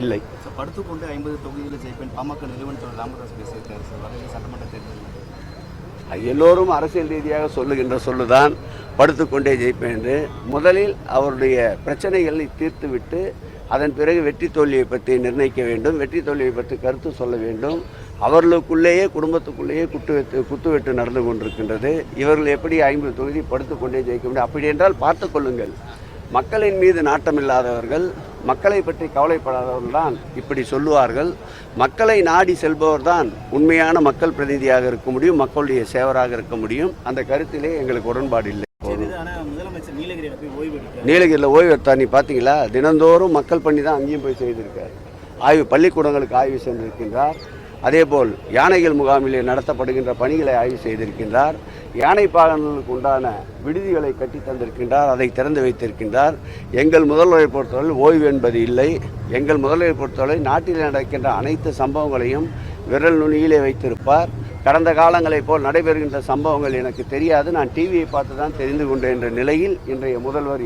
இல்லை. படுத்துக்கொண்டு 50 தொகுதிகளில் ஜெயிப்பேன் பாமக நிறுவனத்தோட ராமதாஸ் பேசியிருக்காரு சார். வரையில் சட்டமன்ற தேர்தல் எல்லோரும் அரசியல் ரீதியாக சொல்லுகின்ற சொல்லுதான் படுத்துக்கொண்டே ஜெயிப்பேன் என்று. முதலில் அவருடைய பிரச்சனைகளை தீர்த்துவிட்டு அதன் பிறகு வெற்றி தோல்வியை பற்றி நிர்ணயிக்க வேண்டும், வெற்றி தோல்வியை பற்றி கருத்து சொல்ல வேண்டும். அவர்களுக்குள்ளேயே குடும்பத்துக்குள்ளேயே குத்துவெட்டு நடந்து கொண்டிருக்கின்றது. இவர்கள் எப்படி 50 தொகுதி படுத்துக்கொண்டே ஜெயிக்க முடியும்? அப்படி என்றால் பார்த்து கொள்ளுங்கள். மக்களின் மீது நாட்டமில்லாதவர்கள், மக்களை பற்றி கவலைப்படாதவர்கள் தான் இப்படி சொல்லுவார்கள். மக்களை நாடி செல்பவர் தான் உண்மையான மக்கள் பிரதிநிதியாக இருக்க முடியும், மக்களுடைய சேவராக இருக்க முடியும். அந்த கருத்திலே எங்களுக்கு உடன்பாடு இல்லை. நீலகிரியில் ஓய்வு எடுத்தார். நீ பார்த்தீங்களா? தினந்தோறும் மக்கள் பண்ணி தான் அங்கேயும் போய் செய்திருக்கார். பள்ளிக்கூடங்களுக்கு ஆய்வு செய்திருக்கின்றார். அதேபோல் யானைகள் முகாமிலே நடத்தப்படுகின்ற பணிகளை ஆய்வு செய்திருக்கின்றார். யானை பாகன்களுக்கு உண்டான விடுதிகளை கட்டி தந்திருக்கின்றார், அதை திறந்து வைத்திருக்கின்றார். எங்கள் முதல்வரை பொறுத்தவரை ஓய்வு என்பது இல்லை. எங்கள் முதல்வரை பொறுத்தவரை நாட்டில் நடக்கின்ற அனைத்து சம்பவங்களையும் விரல் நுனியிலே வைத்திருப்பார். கடந்த காலங்களைப் போல் நடைபெறுகின்ற சம்பவங்கள் எனக்கு தெரியாது, நான் டிவியை பார்த்து தான் தெரிந்து கொண்டேன் என்ற நிலையில் இன்றைய முதல்வர்